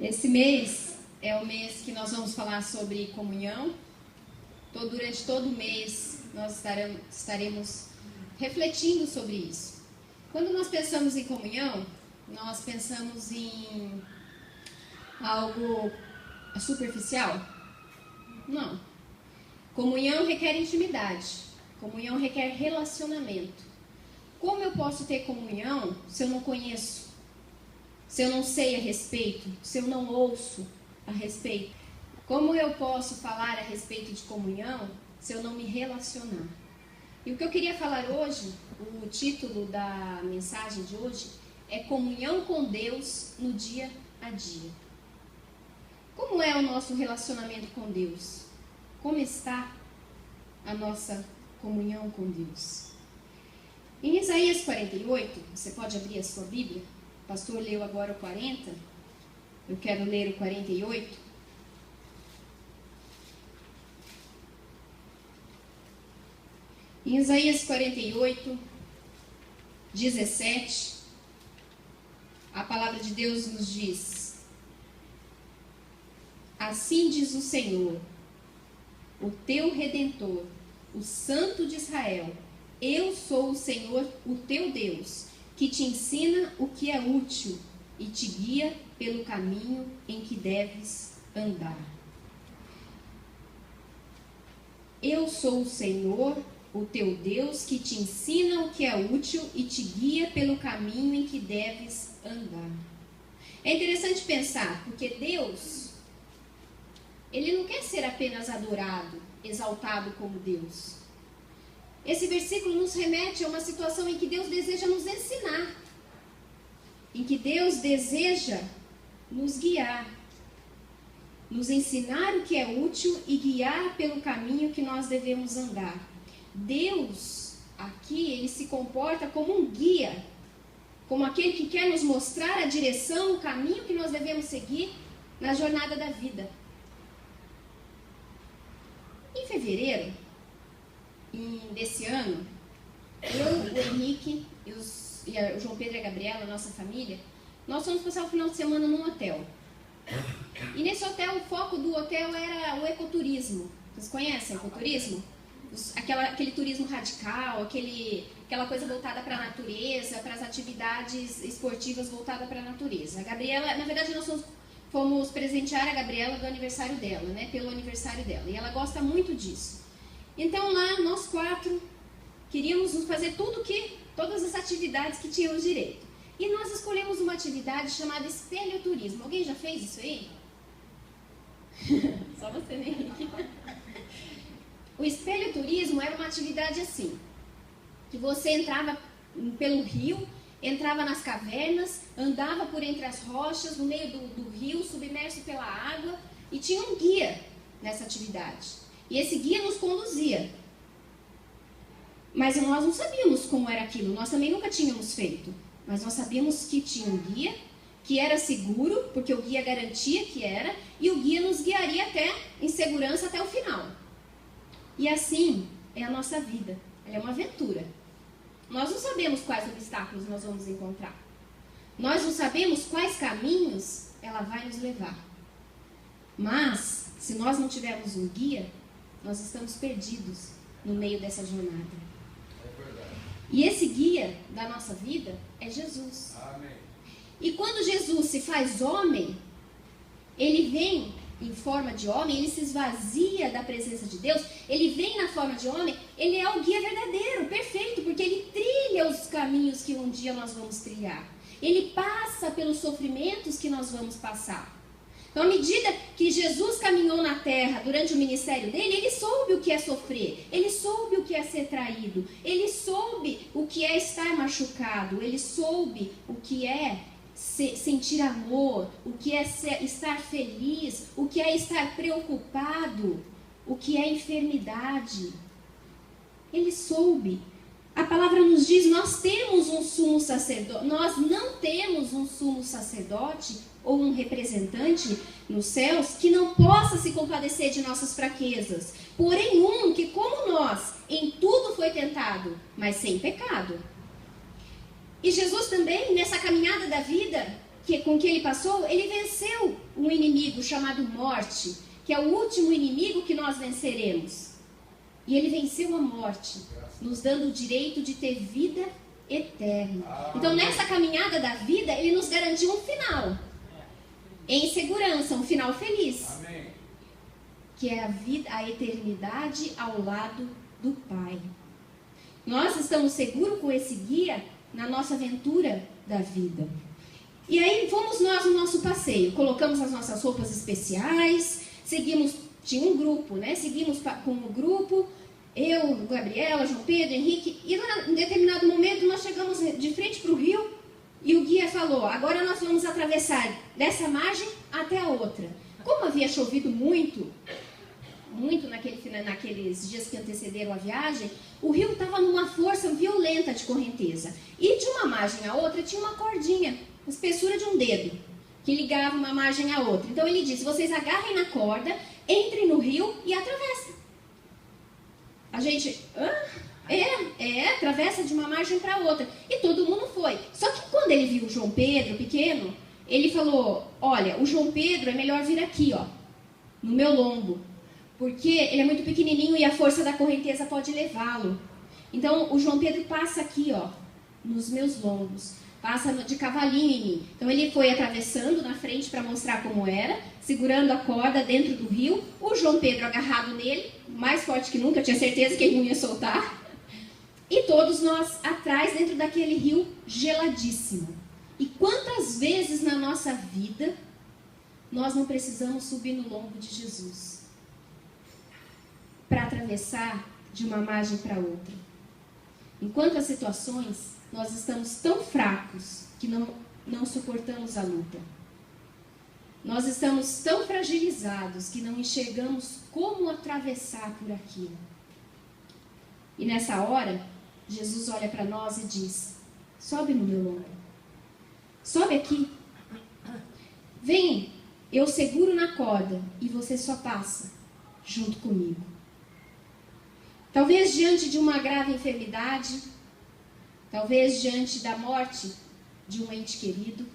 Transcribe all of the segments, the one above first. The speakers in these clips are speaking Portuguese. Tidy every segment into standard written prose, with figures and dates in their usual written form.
Esse mês é o mês que nós vamos falar sobre comunhão. Durante todo o mês nós estaremos refletindo sobre isso. Quando nós pensamos em comunhão, nós pensamos em algo superficial? Não. Comunhão requer intimidade. Comunhão requer relacionamento. Como eu posso ter comunhão se eu não conheço? Se eu não sei a respeito? Se eu não ouço a respeito? Como eu posso falar a respeito de comunhão se eu não me relacionar? E o que eu queria falar hoje, o título da mensagem de hoje, é Comunhão com Deus no dia a dia. Como é o nosso relacionamento com Deus? Como está a nossa comunhão com Deus? Em Isaías 48, você pode abrir a sua Bíblia. O pastor leu agora o 40. Eu quero ler o 48. Em Isaías 48, 17, a palavra de Deus nos diz: assim diz o Senhor, o teu Redentor, o Santo de Israel: eu sou o Senhor, o teu Deus, que te ensina o que é útil e te guia pelo caminho em que deves andar. Eu sou o Senhor, o teu Deus, que te ensina o que é útil e te guia pelo caminho em que deves andar. É interessante pensar, porque Deus, Ele não quer ser apenas adorado, exaltado como Deus. Esse versículo nos remete a uma situação em que Deus deseja nos ensinar, em que Deus deseja nos guiar, nos ensinar o que é útil e guiar pelo caminho que nós devemos andar. Deus, aqui, Ele se comporta como um guia, como aquele que quer nos mostrar a direção, o caminho que nós devemos seguir na jornada da vida. Em fevereiro desse ano, eu, o Henrique, o João Pedro e a Gabriela, a nossa família, nós fomos passar o final de semana num hotel. E nesse hotel, o foco do hotel era o ecoturismo. Vocês conhecem o ecoturismo? Aquele turismo radical, aquela coisa voltada para a natureza, para as atividades esportivas voltadas para a natureza. A Gabriela, na verdade, nós fomos presentear a Gabriela do aniversário dela, né? Pelo aniversário dela. E ela gosta muito disso. Então lá, nós 4 queríamos fazer todas as atividades que tínhamos direito. E nós escolhemos uma atividade chamada espelhoturismo. Alguém já fez isso aí? Só você, né, Henrique? O espelhoturismo era uma atividade assim, que você entrava pelo rio, entrava nas cavernas, andava por entre as rochas, no meio do rio, submerso pela água, e tinha um guia nessa atividade. E esse guia nos conduzia. Mas nós não sabíamos como era aquilo, nós também nunca tínhamos feito. Mas nós sabíamos que tinha um guia, que era seguro, porque o guia garantia que era, e o guia nos guiaria em segurança até o final. E assim é a nossa vida, ela é uma aventura. Nós não sabemos quais obstáculos nós vamos encontrar. Nós não sabemos quais caminhos ela vai nos levar. Mas, se nós não tivermos um guia, nós estamos perdidos no meio dessa jornada. É verdade. E esse guia da nossa vida é Jesus. Amém. E quando Jesus se faz homem, ele vem em forma de homem, ele se esvazia da presença de Deus, ele vem na forma de homem, ele é o guia verdadeiro, perfeito, porque ele trilha os caminhos que um dia nós vamos trilhar. Ele passa pelos sofrimentos que nós vamos passar. Então, à medida que Jesus caminhou na terra durante o ministério dele, ele soube o que é sofrer, ele soube o que é ser traído, ele soube o que é estar machucado, ele soube o que é sentir amor, o que é estar feliz, o que é estar preocupado, o que é enfermidade. Ele soube. A palavra nos diz, nós temos um sumo sacerdote, nós não temos um sumo sacerdote ou um representante nos céus que não possa se compadecer de nossas fraquezas, porém que como nós, em tudo foi tentado, mas sem pecado. E Jesus também, nessa caminhada da vida com que ele passou, ele venceu o inimigo chamado morte, que é o último inimigo que nós venceremos. E ele venceu a morte, nos dando o direito de ter vida eterna. Então, nessa caminhada da vida, ele nos garantiu um final em segurança, um final feliz. Amém. Que é a vida, a eternidade ao lado do Pai. Nós estamos seguros com esse guia na nossa aventura da vida. E aí fomos nós no nosso passeio, colocamos as nossas roupas especiais, seguimos, tinha um grupo, né? Seguimos com o grupo, eu, Gabriela, João Pedro, Henrique, e lá, em determinado momento nós chegamos de frente para o rio e o guia falou, agora nós vamos atravessar dessa margem até a outra. Como havia chovido muito naqueles dias que antecederam a viagem, o rio estava numa força violenta de correnteza. E de uma margem à outra tinha uma cordinha, a espessura de um dedo, que ligava uma margem à outra. Então ele disse, vocês agarrem na corda, entrem no rio e atravessem. A gente, atravessa de uma margem para outra. E todo mundo foi. Só que quando ele viu o João Pedro, pequeno, ele falou, olha, o João Pedro é melhor vir aqui, ó, no meu lombo. Porque ele é muito pequenininho e a força da correnteza pode levá-lo. Então, o João Pedro passa aqui, ó, nos meus lombos. Passa de cavalinho em mim. Então, ele foi atravessando na frente para mostrar como era, segurando a corda dentro do rio. O João Pedro agarrado nele, mais forte que nunca, tinha certeza que ele não ia soltar. E todos nós atrás, dentro daquele rio geladíssimo. E quantas vezes na nossa vida nós não precisamos subir no lombo de Jesus para atravessar de uma margem para outra? Em quantas situações nós estamos tão fracos que não suportamos a luta? Nós estamos tão fragilizados que não enxergamos como atravessar por aquilo. E nessa hora, Jesus olha para nós e diz, sobe no meu lombo. Sobe aqui. Vem, eu seguro na corda e você só passa junto comigo. Talvez diante de uma grave enfermidade, talvez diante da morte de um ente querido,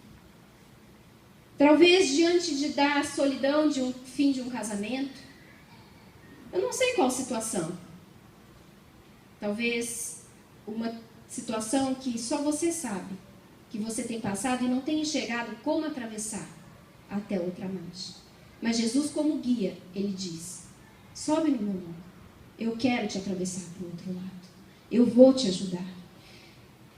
talvez diante da solidão de um fim de um casamento, eu não sei qual situação. Talvez uma situação que só você sabe, que você tem passado e não tem enxergado como atravessar até outra margem. Mas Jesus, como guia, ele diz, sobe no meu lombo. Eu quero te atravessar para o outro lado. Eu vou te ajudar.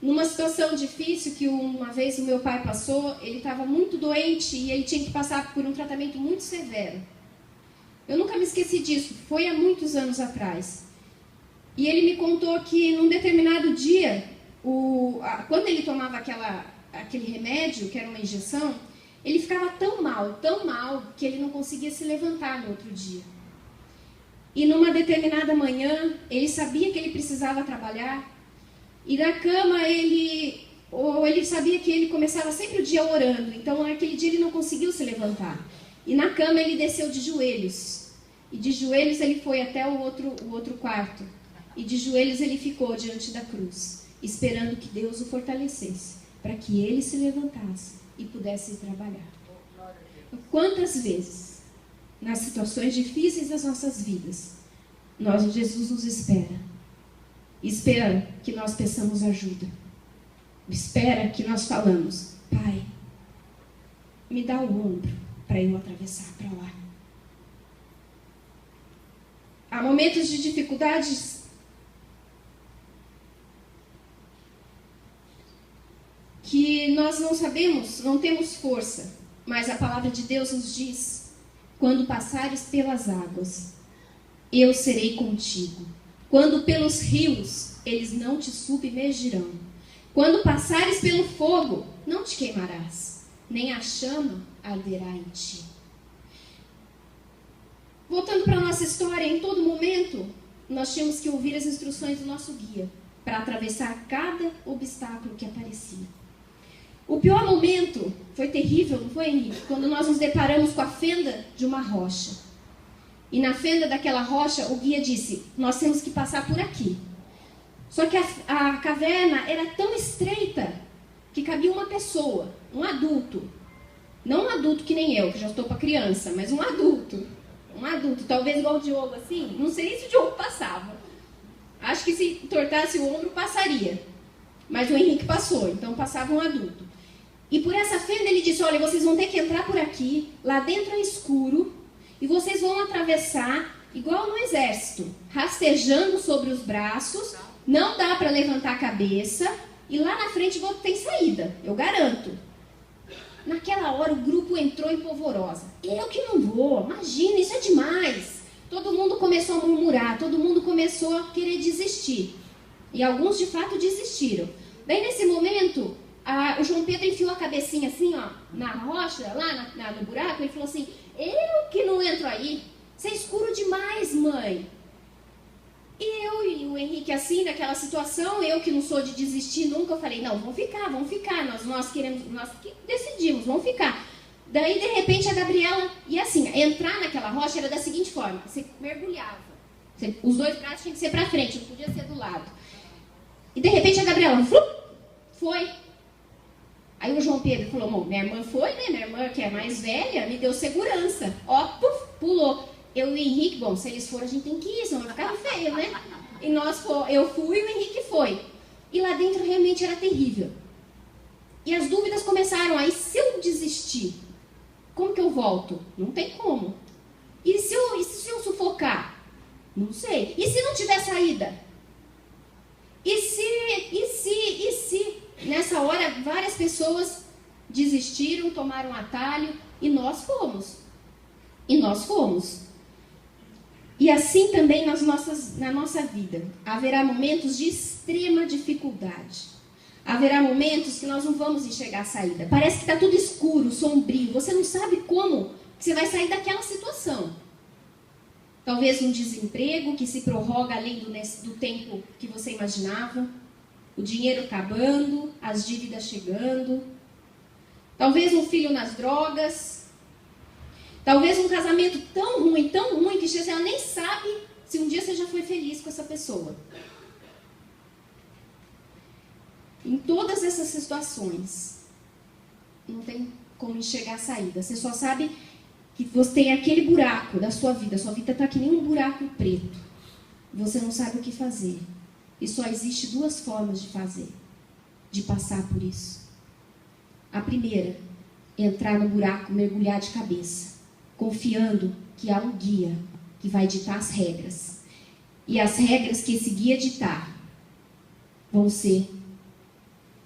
Numa situação difícil que uma vez o meu pai passou, ele estava muito doente e ele tinha que passar por um tratamento muito severo. Eu nunca me esqueci disso, foi há muitos anos atrás. E ele me contou que num determinado dia, quando ele tomava aquele remédio, que era uma injeção, ele ficava tão mal, que ele não conseguia se levantar no outro dia. E numa determinada manhã, ele sabia que ele precisava trabalhar. E na cama, ele sabia que ele começava sempre o dia orando. Então, naquele dia, ele não conseguiu se levantar. E na cama, ele desceu de joelhos. E de joelhos, ele foi até o outro quarto. E de joelhos, ele ficou diante da cruz, esperando que Deus o fortalecesse, para que ele se levantasse e pudesse ir trabalhar. Quantas vezes, nas situações difíceis das nossas vidas, Jesus nos espera. Espera que nós peçamos ajuda. Espera que nós falamos, Pai, me dá o ombro para eu atravessar para lá. Há momentos de dificuldades que nós não sabemos, não temos força, mas a palavra de Deus nos diz, quando passares pelas águas, eu serei contigo. Quando pelos rios, eles não te submergirão. Quando passares pelo fogo, não te queimarás, nem a chama arderá em ti. Voltando para a nossa história, em todo momento, nós tínhamos que ouvir as instruções do nosso guia para atravessar cada obstáculo que aparecia. O pior momento foi terrível, não foi, Henrique? Quando nós nos deparamos com a fenda de uma rocha. E na fenda daquela rocha, o guia disse, nós temos que passar por aqui. Só que a caverna era tão estreita que cabia uma pessoa, um adulto. Não um adulto que nem eu, que já estou para criança, mas um adulto. Um adulto, talvez igual o Diogo, assim. Não sei se o Diogo passava. Acho que se tortasse o ombro, passaria. Mas o Henrique passou, então passava um adulto. E por essa fenda ele disse, olha, vocês vão ter que entrar por aqui, lá dentro é escuro, e vocês vão atravessar, igual no exército, rastejando sobre os braços, não dá para levantar a cabeça, e lá na frente tem saída, eu garanto. Naquela hora o grupo entrou em polvorosa. Eu que não vou, imagina, isso é demais. Todo mundo começou a murmurar, todo mundo começou a querer desistir. E alguns de fato desistiram. Daí nesse momento, o João Pedro enfiou a cabecinha assim, ó, na rocha, lá no buraco, e falou assim, eu que não entro aí, isso é escuro demais, mãe. E eu e o Henrique assim, naquela situação, eu que não sou de desistir nunca, eu falei, não, vamos ficar, nós queremos, nós que decidimos, vamos ficar. Daí, de repente, a Gabriela, e assim, entrar naquela rocha era da seguinte forma, você mergulhava, os dois braços tinham que ser pra frente, não podia ser do lado. E de repente a Gabriela, foi. Aí o João Pedro falou, bom, minha irmã foi, né, minha irmã que é mais velha, me deu segurança, ó, pulou. Eu e o Henrique, bom, se eles foram, a gente tem que ir, senão vai ficar feio, né? E eu fui e o Henrique foi. E lá dentro realmente era terrível. E as dúvidas começaram aí, se eu desistir, como que eu volto? Não tem como. E se eu sufocar? Não sei. E se não tiver saída? E se? Nessa hora, várias pessoas desistiram, tomaram atalho e nós fomos. E assim também na nossa vida. Haverá momentos de extrema dificuldade. Haverá momentos que nós não vamos enxergar a saída. Parece que está tudo escuro, sombrio. Você não sabe como você vai sair daquela situação. Talvez um desemprego que se prorroga além do tempo que você imaginava. O dinheiro acabando, as dívidas chegando. Talvez um filho nas drogas. Talvez um casamento tão ruim, que você nem sabe se um dia você já foi feliz com essa pessoa. Em todas essas situações, não tem como enxergar a saída. Você só sabe que você tem aquele buraco da sua vida. Sua vida está que nem um buraco preto. Você não sabe o que fazer. E só existe duas formas de fazer, de passar por isso. A primeira, entrar no buraco, mergulhar de cabeça, confiando que há um guia que vai ditar as regras. E as regras que esse guia ditar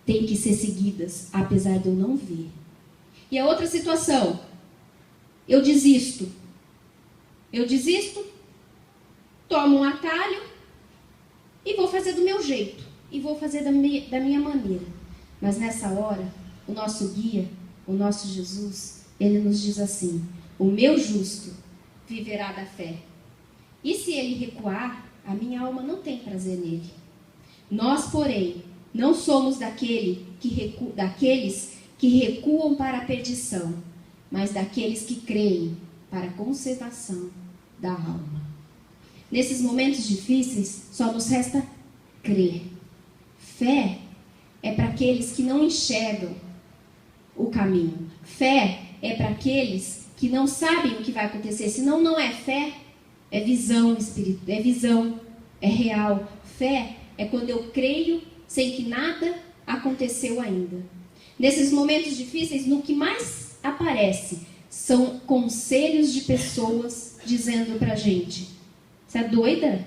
têm que ser seguidas, apesar de eu não ver. E a outra situação, eu desisto, tomo um atalho e vou fazer do meu jeito, e vou fazer da minha maneira. Mas nessa hora, o nosso guia, o nosso Jesus, ele nos diz assim, o meu justo viverá da fé. E se ele recuar, a minha alma não tem prazer nele. Nós, porém, não somos daqueles que recuam para a perdição, mas daqueles que creem para a conservação da alma. Nesses momentos difíceis, só nos resta crer. Fé é para aqueles que não enxergam o caminho. Fé é para aqueles que não sabem o que vai acontecer. Senão não é fé, é visão espiritual, é visão, é real. Fé é quando eu creio sem que nada aconteceu ainda. Nesses momentos difíceis, no que mais aparece são conselhos de pessoas dizendo pra gente, você é doida?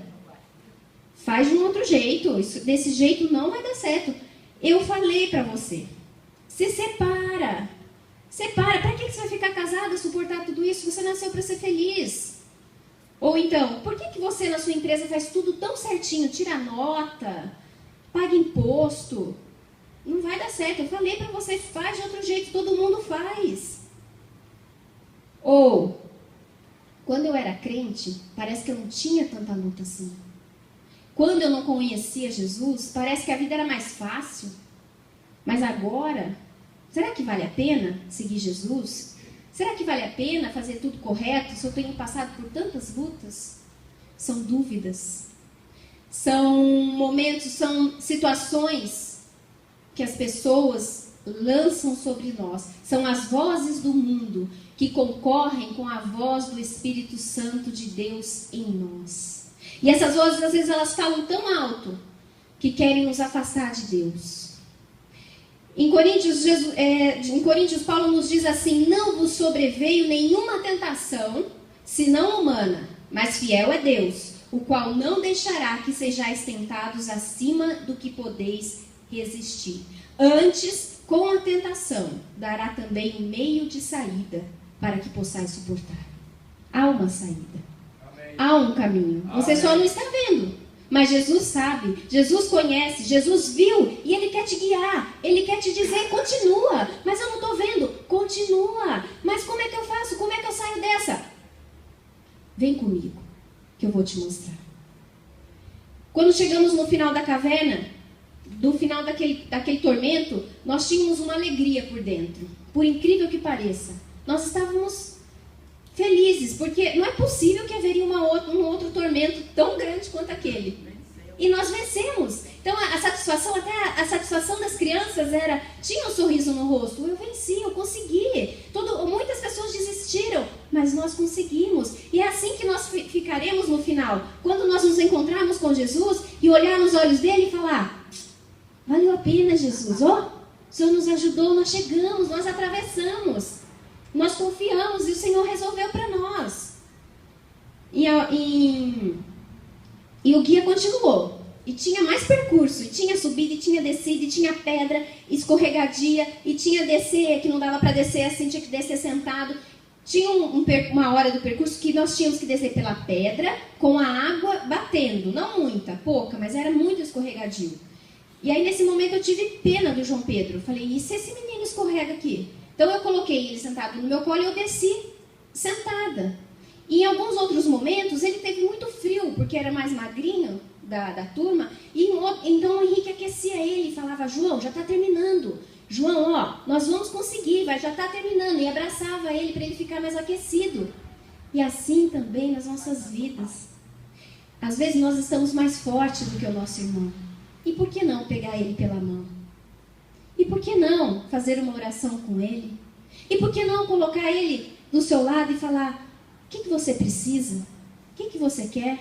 Faz de um outro jeito, desse jeito não vai dar certo. Eu falei pra você, se separa. Para que você vai ficar casada, suportar tudo isso? Você nasceu para ser feliz. Ou então, por que você na sua empresa faz tudo tão certinho? Tira nota, paga imposto. Não vai dar certo. Eu falei para você, faz de outro jeito, todo mundo faz. Ou, quando eu era crente, parece que eu não tinha tanta luta assim. Quando eu não conhecia Jesus, parece que a vida era mais fácil. Mas agora, será que vale a pena seguir Jesus? Será que vale a pena fazer tudo correto se eu tenho passado por tantas lutas? São dúvidas. São momentos, são situações que as pessoas lançam sobre nós. São as vozes do mundo que concorrem com a voz do Espírito Santo de Deus em nós. E essas vozes, às vezes, elas falam tão alto que querem nos afastar de Deus. Em Coríntios, Paulo nos diz assim: não vos sobreveio nenhuma tentação, senão humana, mas fiel é Deus, o qual não deixará que sejais tentados acima do que podeis resistir. Antes, com a tentação, dará também um meio de saída, para que possais suportar. Há uma saída. Amém. Há um caminho. Você só não está vendo. Mas Jesus sabe, Jesus conhece, Jesus viu e Ele quer te guiar. Ele quer te dizer: continua. Mas eu não estou vendo. Continua. Mas como é que eu faço? Como é que eu saio dessa? Vem comigo, que eu vou te mostrar. Quando chegamos no final da caverna, no final daquele tormento, nós tínhamos uma alegria por dentro. Por incrível que pareça, nós estávamos felizes, porque não é possível que haveria um outro tormento tão grande quanto aquele. E nós vencemos. Então a satisfação, até a satisfação das crianças era, tinha um sorriso no rosto. Eu venci, eu consegui. Muitas pessoas desistiram, mas nós conseguimos. E é assim que nós ficaremos no final. Quando nós nos encontrarmos com Jesus e olhar nos olhos dele e falar: valeu a pena, Jesus. O Senhor nos ajudou, nós chegamos, nós atravessamos. Nós confiamos e o Senhor resolveu para nós. E o guia continuou. E tinha mais percurso. E tinha subida, e tinha descida, e tinha pedra escorregadia. E tinha descer, que não dava para descer assim, tinha que descer sentado. Tinha uma hora do percurso que nós tínhamos que descer pela pedra, com a água batendo. Não muita, pouca, mas era muito escorregadio. E aí nesse momento eu tive pena do João Pedro. Eu falei: e se esse menino escorrega aqui? Então eu coloquei ele sentado no meu colo e eu desci sentada. E em alguns outros momentos ele teve muito frio, porque era mais magrinho da turma. Então o Henrique aquecia ele e falava: João, já está terminando. João, nós vamos conseguir, já está terminando. E abraçava ele para ele ficar mais aquecido. E assim também nas nossas vidas. Às vezes nós estamos mais fortes do que o nosso irmão. E por que não pegar ele pela mão? E por que não fazer uma oração com ele? E por que não colocar ele do seu lado e falar: o que você precisa? O que você quer?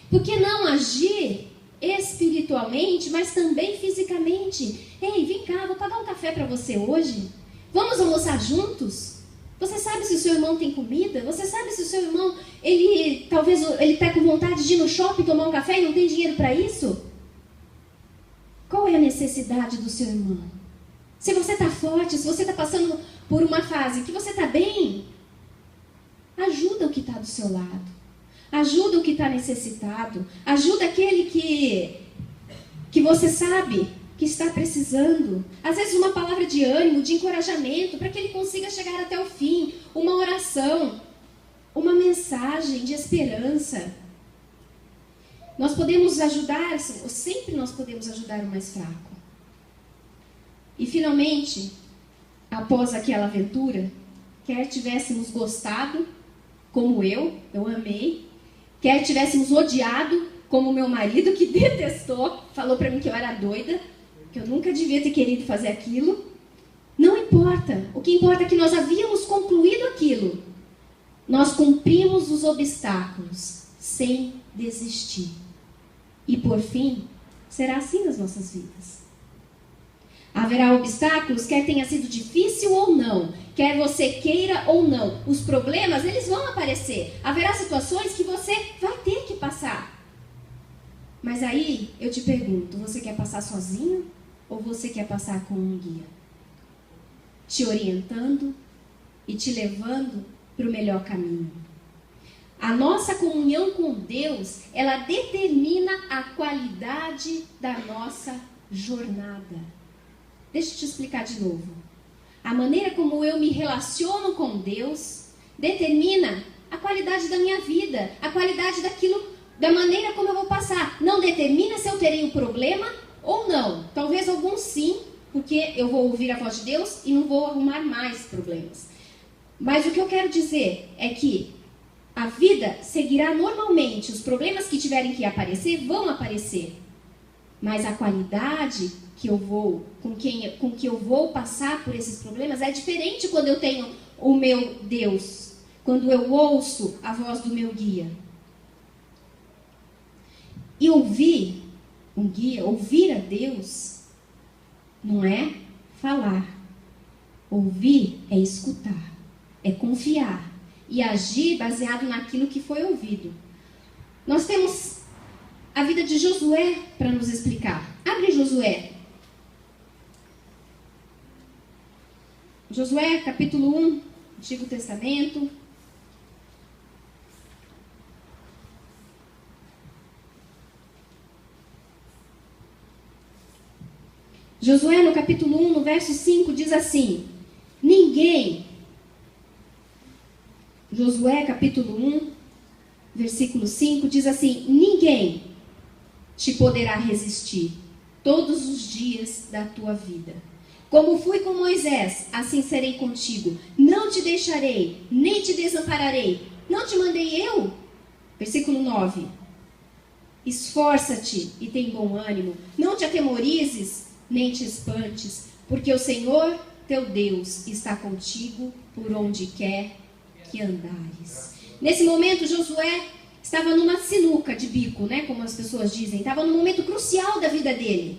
Por que não agir espiritualmente, mas também fisicamente? Ei, vem cá, vou pagar um café para você hoje. Vamos almoçar juntos? Você sabe se o seu irmão tem comida? Você sabe se o seu irmão, talvez ele está com vontade de ir no shopping tomar um café e não tem dinheiro para isso? Qual é a necessidade do seu irmão? Se você está forte, se você está passando por uma fase que você está bem, ajuda o que está do seu lado. Ajuda o que está necessitado. Ajuda aquele que você sabe que está precisando. Às vezes uma palavra de ânimo, de encorajamento, para que ele consiga chegar até o fim. Uma oração, uma mensagem de esperança. Nós podemos ajudar, sempre nós podemos ajudar o mais fraco. E finalmente, após aquela aventura, quer tivéssemos gostado, como eu amei, quer tivéssemos odiado, como o meu marido, que detestou, falou para mim que eu era doida, que eu nunca devia ter querido fazer aquilo. Não importa. O que importa é que nós havíamos concluído aquilo. Nós cumprimos os obstáculos sem desistir. E por fim, será assim nas nossas vidas. Haverá obstáculos, quer tenha sido difícil ou não, quer você queira ou não. Os problemas, eles vão aparecer. Haverá situações que você vai ter que passar. Mas aí, eu te pergunto, você quer passar sozinho ou você quer passar com um guia? Te orientando e te levando para o melhor caminho. A nossa comunhão com Deus, ela determina a qualidade da nossa jornada. Deixa eu te explicar de novo. A maneira como eu me relaciono com Deus determina a qualidade da minha vida, a qualidade da maneira como eu vou passar. Não determina se eu terei um problema ou não. Talvez alguns sim, porque eu vou ouvir a voz de Deus e não vou arrumar mais problemas. Mas o que eu quero dizer é que a vida seguirá normalmente. Os problemas que tiverem que aparecer, vão aparecer. Mas a qualidade que eu vou, com que eu vou passar por esses problemas, é diferente quando eu tenho o meu Deus, quando eu ouço a voz do meu guia. E ouvir um guia, ouvir a Deus, não é falar. Ouvir é escutar, é confiar e agir baseado naquilo que foi ouvido. Nós temos a vida de Josué para nos explicar. Abre Josué. Josué, capítulo 1, Antigo Testamento. Josué, no capítulo 1, no verso 5, diz assim: Josué, capítulo 1, versículo 5, diz assim: ninguém te poderá resistir todos os dias da tua vida. Como fui com Moisés, assim serei contigo. Não te deixarei, nem te desampararei. Não te mandei eu? Versículo 9. Esforça-te e tem bom ânimo. Não te atemorizes, nem te espantes, porque o Senhor, teu Deus, está contigo por onde quer que andares. Nesse momento, Josué estava numa sinuca de bico, né, como as pessoas dizem. Estava num momento crucial da vida dele.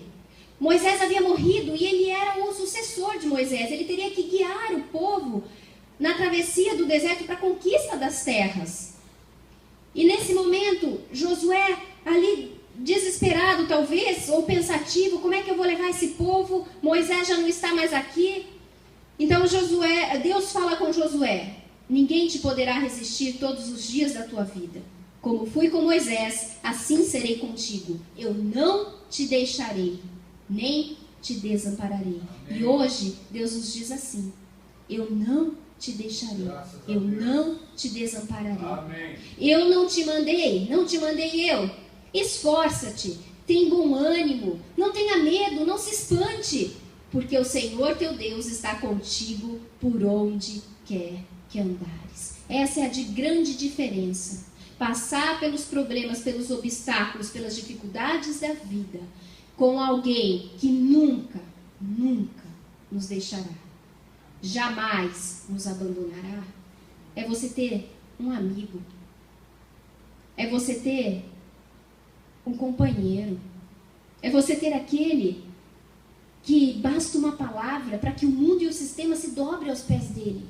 Moisés havia morrido e ele era o sucessor de Moisés. Ele teria que guiar o povo na travessia do deserto para a conquista das terras. E nesse momento, Josué, ali desesperado talvez, ou pensativo, como é que eu vou levar esse povo? Moisés já não está mais aqui. Então Deus fala com Josué: ninguém te poderá resistir todos os dias da tua vida. Como fui com Moisés, assim serei contigo. Eu não te deixarei, nem te desampararei. Amém. E hoje, Deus nos diz assim: eu não te deixarei, eu não te desampararei. Amém. Eu não te mandei eu. Esforça-te, tem bom ânimo, não tenha medo, não se espante, porque o Senhor teu Deus está contigo por onde quer que andares. Essa é a de grande diferença. Passar pelos problemas, pelos obstáculos, pelas dificuldades da vida, com alguém que nunca nos deixará, jamais nos abandonará, é você ter um amigo, é você ter um companheiro, é você ter aquele que basta uma palavra para que o mundo e o sistema se dobrem aos pés dele.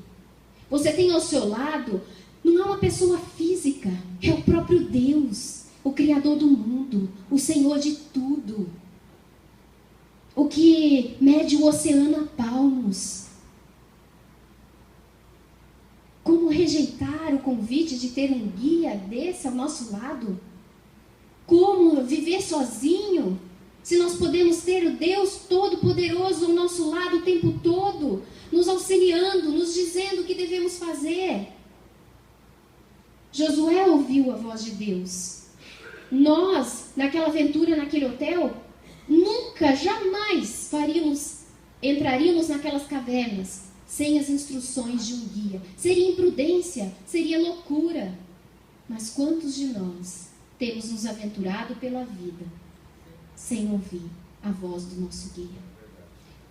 Você tem ao seu lado, não é uma pessoa física, é o próprio Deus, o Criador do mundo, o Senhor de tudo, o que mede o oceano a palmos. Como rejeitar o convite de ter um guia desse ao nosso lado? Como viver sozinho, se nós podemos ter o Deus Todo-Poderoso ao nosso lado o tempo todo, nos auxiliando, nos dizendo o que devemos fazer? Josué ouviu a voz de Deus. Nós, naquela aventura, naquele hotel, nunca, jamais entraríamos naquelas cavernas sem as instruções de um guia. Seria imprudência, seria loucura. Mas quantos de nós temos nos aventurado pela vida sem ouvir a voz do nosso guia?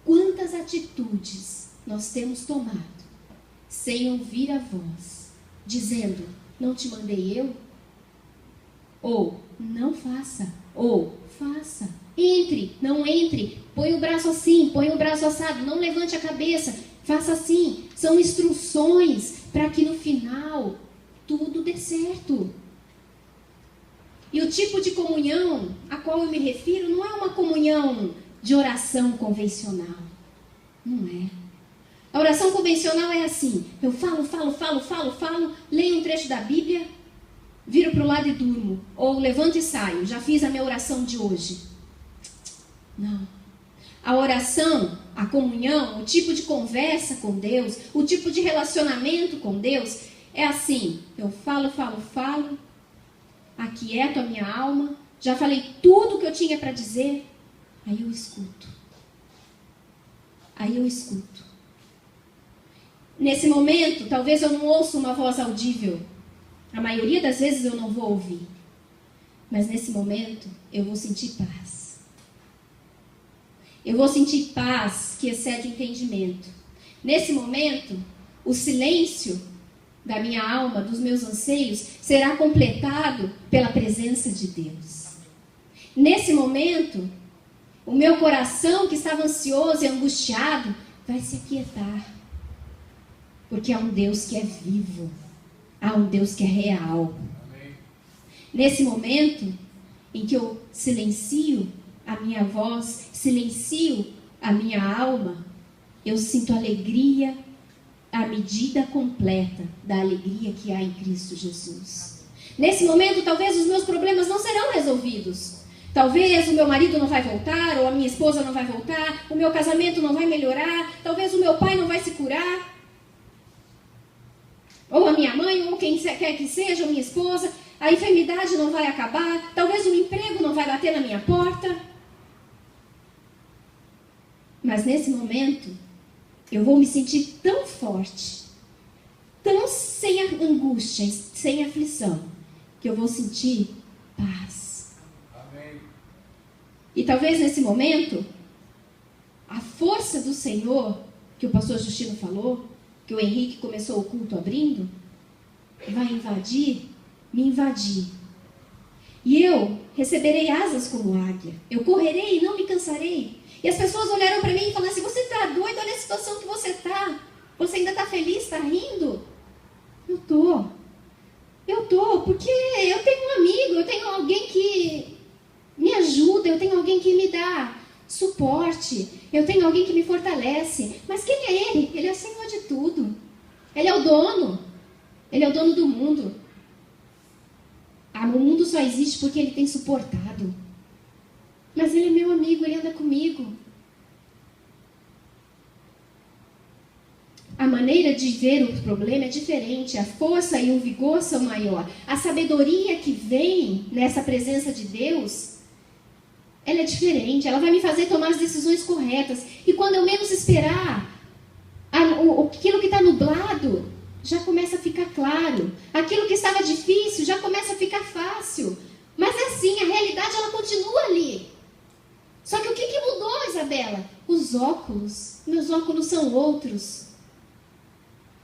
Quantas atitudes nós temos tomado sem ouvir a voz, dizendo: não te mandei eu? Ou não faça, ou faça. Entre, não entre, põe o braço assim, põe o braço assado, não levante a cabeça, faça assim. São instruções para que no final tudo dê certo. E o tipo de comunhão a qual eu me refiro não é uma comunhão de oração convencional. Não é. A oração convencional é assim: eu falo, leio um trecho da Bíblia, viro para o lado e durmo. Ou levanto e saio, já fiz a minha oração de hoje. Não. A oração, a comunhão, o tipo de conversa com Deus, o tipo de relacionamento com Deus é assim: eu falo, aquieto a minha alma, já falei tudo o que eu tinha para dizer, aí eu escuto. Nesse momento, talvez eu não ouça uma voz audível. A maioria das vezes eu não vou ouvir. Mas nesse momento, eu vou sentir paz. Eu vou sentir paz que excede o entendimento. Nesse momento, o silêncio da minha alma, dos meus anseios, será completado pela presença de Deus. Nesse momento, o meu coração que estava ansioso e angustiado vai se aquietar. Porque há um Deus que é vivo. Há um Deus que é real. Amém. Nesse momento em que eu silencio a minha voz, silencio a minha alma, eu sinto alegria, a medida completa da alegria que há em Cristo Jesus. Nesse momento, talvez os meus problemas não serão resolvidos. Talvez o meu marido não vai voltar, ou a minha esposa não vai voltar, o meu casamento não vai melhorar, talvez o meu pai não vai se curar, ou a minha mãe, ou quem quer que seja, a minha esposa, a enfermidade não vai acabar, talvez o emprego não vai bater na minha porta. Mas nesse momento, eu vou me sentir tão forte, tão sem angústia, sem aflição, que eu vou sentir paz. Amém. E talvez nesse momento, a força do Senhor, que o pastor Justino falou, que o Henrique começou o culto abrindo, vai me invadir. E eu receberei asas como águia. Eu correrei e não me cansarei. E as pessoas olharam para mim e falaram assim: você está doido? Olha a situação que você está. Você ainda está feliz? Está rindo? Eu tô, porque eu tenho um amigo, eu tenho alguém que me ajuda, eu tenho alguém que me dá suporte, eu tenho alguém que me fortalece. Mas quem é Ele? Ele é o Senhor de tudo. Ele é o dono. Ele é o dono do mundo. O mundo só existe porque Ele tem suportado. Mas Ele é meu amigo, Ele anda comigo. A maneira de ver o problema é diferente. A força e o vigor são maior. A sabedoria que vem nessa presença de Deus, ela é diferente. Ela vai me fazer tomar as decisões corretas. E quando eu menos esperar, aquilo que está nublado já começa a ficar claro. Aquilo que estava difícil já começa a ficar fácil. Mas é assim, a realidade ela continua ali. Só que o que mudou, Isabela? Os óculos. Meus óculos são outros.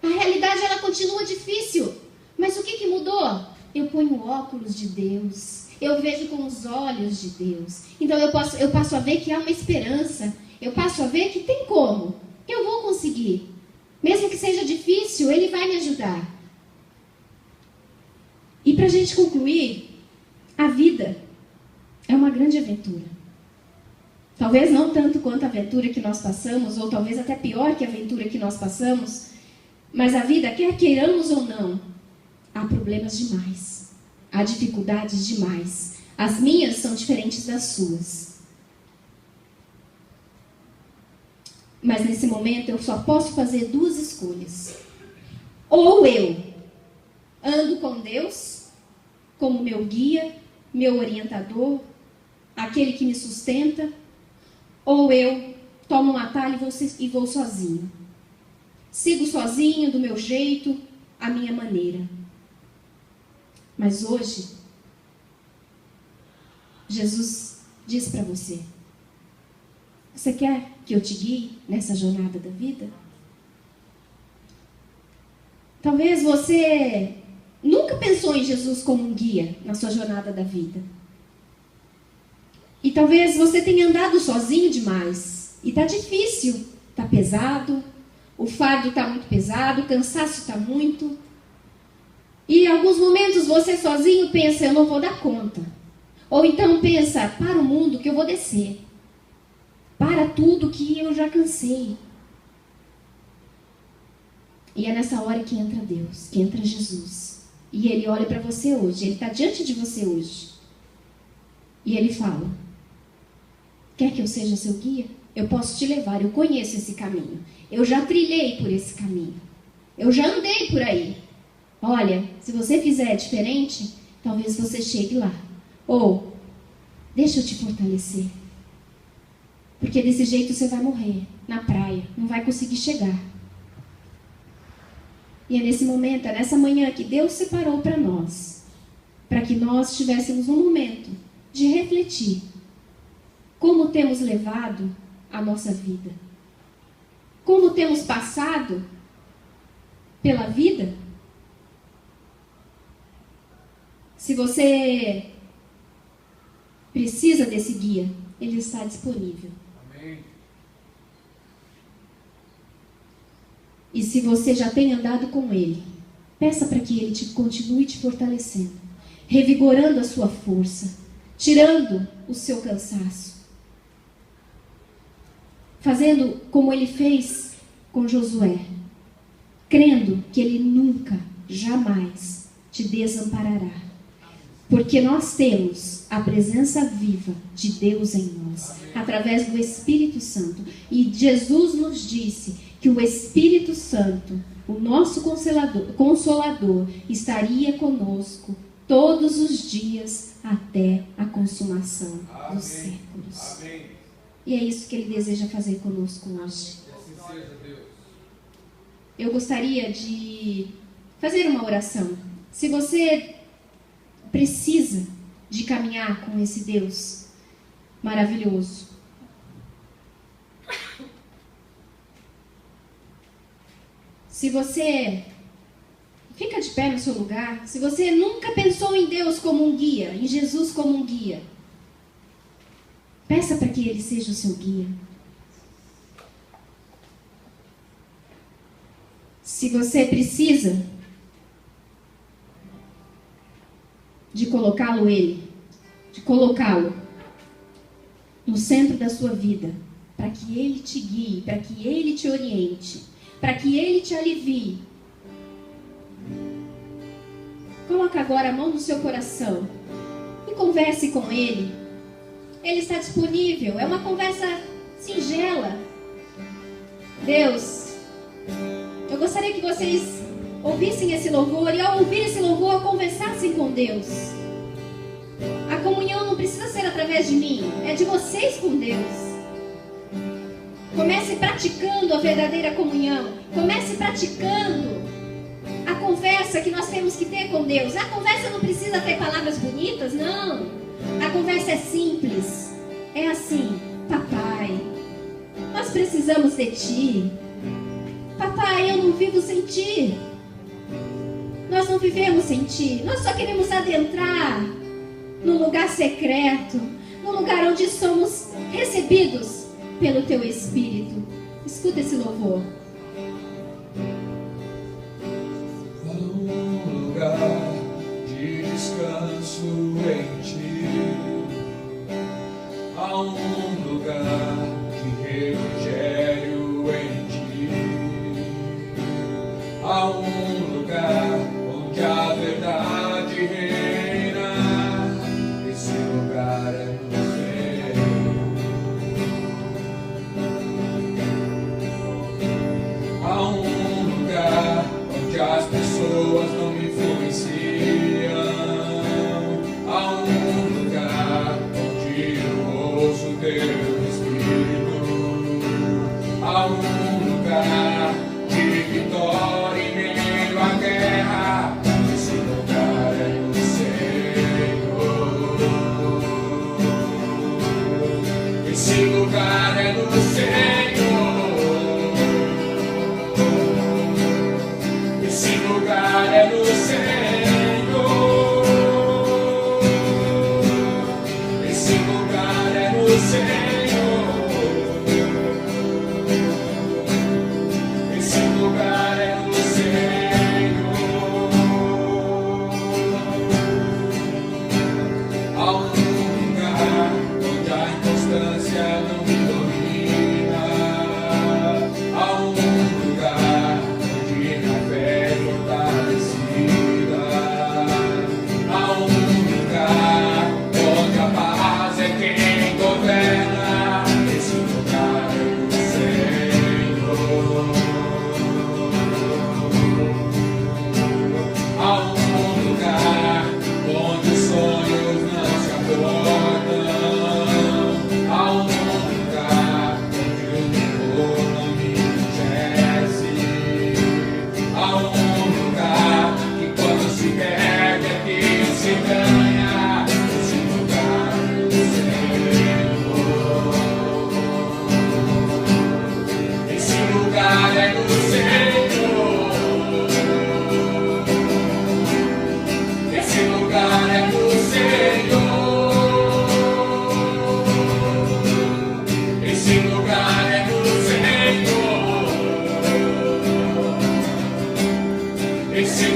A realidade ela continua difícil. Mas o que mudou? Eu ponho óculos de Deus. Eu vejo com os olhos de Deus. Então eu passo a ver que há uma esperança. Eu passo a ver que tem como. Eu vou conseguir. Mesmo que seja difícil, Ele vai me ajudar. E para a gente concluir, a vida é uma grande aventura. Talvez não tanto quanto a aventura que nós passamos, ou talvez até pior que a aventura que nós passamos, mas a vida, quer queiramos ou não, há problemas demais, há dificuldades demais. As minhas são diferentes das suas. Mas nesse momento eu só posso fazer duas escolhas. Ou eu ando com Deus como meu guia, meu orientador, aquele que me sustenta, ou eu tomo um atalho e vou sozinho. Sigo sozinho, do meu jeito, a minha maneira. Mas hoje, Jesus diz para você: você quer que eu te guie nessa jornada da vida? Talvez você nunca pensou em Jesus como um guia na sua jornada da vida. E talvez você tenha andado sozinho demais. E está difícil, está pesado, o fardo está muito pesado, o cansaço está muito. E em alguns momentos você sozinho pensa: eu não vou dar conta. Ou então pensa: para o mundo que eu vou descer. Para tudo que eu já cansei. E é nessa hora que entra Deus, que entra Jesus. E Ele olha para você hoje, Ele está diante de você hoje. E Ele fala: quer que eu seja seu guia? Eu posso te levar, eu conheço esse caminho. Eu já trilhei por esse caminho. Eu já andei por aí. Olha, se você fizer diferente, talvez você chegue lá. Ou, deixa eu te fortalecer. Porque desse jeito você vai morrer na praia, não vai conseguir chegar. E é nesse momento, é nessa manhã que Deus separou para nós, para que nós tivéssemos um momento de refletir como temos levado a nossa vida. Como temos passado pela vida? Se você precisa desse guia, ele está disponível. Amém. E se você já tem andado com ele, peça para que ele continue te fortalecendo, revigorando a sua força, tirando o seu cansaço, fazendo como ele fez com Josué, crendo que ele nunca, jamais te desamparará. Porque nós temos a presença viva de Deus em nós, através do Espírito Santo. E Jesus nos disse que o Espírito Santo, o nosso Consolador, estaria conosco todos os dias até a consumação dos séculos. Amém. E é isso que Ele deseja fazer conosco hoje. Que assim seja, Deus. Eu gostaria de fazer uma oração. Se você precisa de caminhar com esse Deus maravilhoso, se você fica de pé no seu lugar, se você nunca pensou em Deus como um guia, em Jesus como um guia, peça para que Ele seja o seu guia. Se você precisa de colocá-lo no centro da sua vida, para que Ele te guie, para que Ele te oriente, para que Ele te alivie. Coloque agora a mão no seu coração e converse com Ele. Ele está disponível, é uma conversa singela. Deus, eu gostaria que vocês ouvissem esse louvor e ao ouvir esse louvor conversassem com Deus. A comunhão não precisa ser através de mim, é de vocês com Deus. Comece praticando a verdadeira comunhão. Comece praticando a conversa que nós temos que ter com Deus. A conversa não precisa ter palavras bonitas, não. A conversa é simples. É assim: papai, nós precisamos de ti. Papai, eu não vivo sem ti. Nós não vivemos sem ti. Nós só queremos adentrar no lugar secreto, no lugar onde somos recebidos pelo teu Espírito. Escuta esse louvor. Há um lugar de descanso em ti. Há um lugar de refrigério em ti. Há um lugar onde a verdade reina. Esse lugar é no céu. Há um lugar onde as pessoas não me influenciam. Há um lugar onde eu ouço teu Espírito. Há um lugar de vitória em meio à guerra. Esse lugar é no Senhor. Esse lugar é no Senhor. Esse lugar é no Senhor.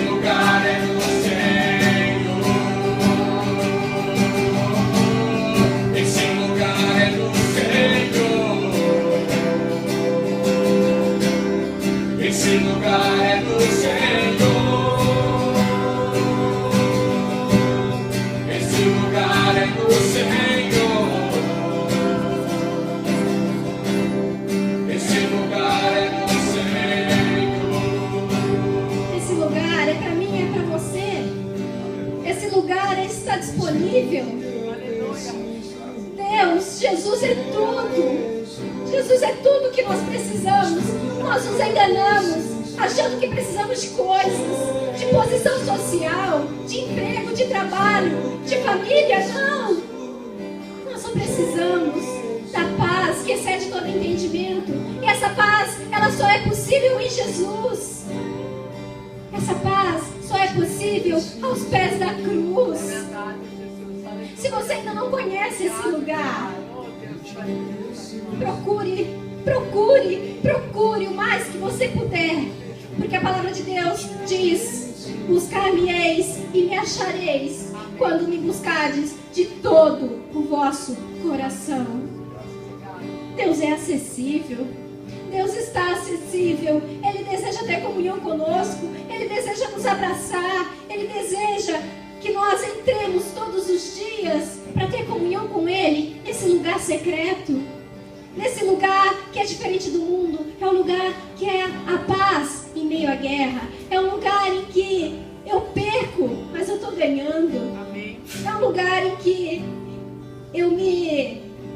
lugar é do Senhor. Esse lugar é do Senhor. Esse lugar é do Senhor. Esse lugar é do Senhor. Esse lugar é do Senhor. Esse lugar é para mim, é para você. Esse lugar está disponível. Deus, Jesus é tudo. Jesus é tudo que nós precisamos. Nós nos enganamos, achando que precisamos de coisas, de posição social, de emprego, de trabalho, de família. Não! Nós só precisamos da paz que excede todo entendimento. E essa paz, ela só é possível em Jesus. Essa paz só é possível aos pés da cruz. Se você ainda não conhece esse lugar, procure o mais que você puder. Porque a palavra de Deus diz: buscar-me-eis e me achareis, quando me buscardes de todo o vosso coração. Deus é acessível. Deus está acessível. Ele deseja ter comunhão conosco. Ele deseja nos abraçar. Ele deseja que nós entremos todos os dias para ter comunhão com Ele, nesse lugar secreto, nesse lugar que é diferente do mundo. É um lugar que é a paz em meio à guerra. É um lugar em que eu perco, mas eu estou ganhando. Amém. É um lugar em que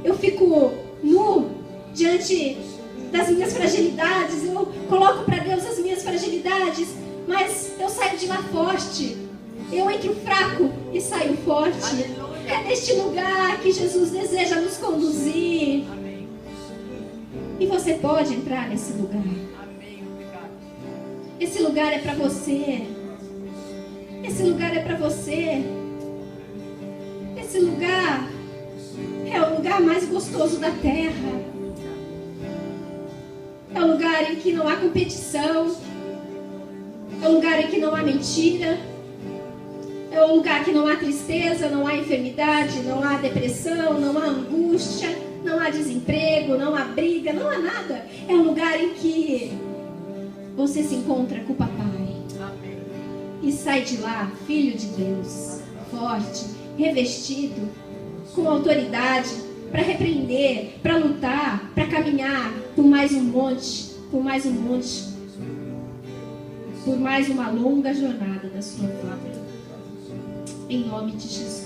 eu fico nu diante das minhas fragilidades. Eu coloco para Deus as minhas fragilidades, mas eu saio de lá forte. Eu entro fraco e saio forte. Aleluia. É neste lugar que Jesus deseja nos conduzir. Amém. E você pode entrar nesse lugar. Amém. Obrigado. Esse lugar é para você. Esse lugar é para você. Esse lugar é o lugar mais gostoso da terra. É um lugar em que não há competição. É um lugar em que não há mentira. É um lugar que não há tristeza, não há enfermidade, não há depressão, não há angústia, não há desemprego, não há briga, não há nada. É um lugar em que você se encontra com o papai. Amém. E sai de lá, filho de Deus, forte, revestido, com autoridade, para repreender, para lutar, para caminhar por mais um monte, por mais uma longa jornada da sua vida. Em nome de Jesus.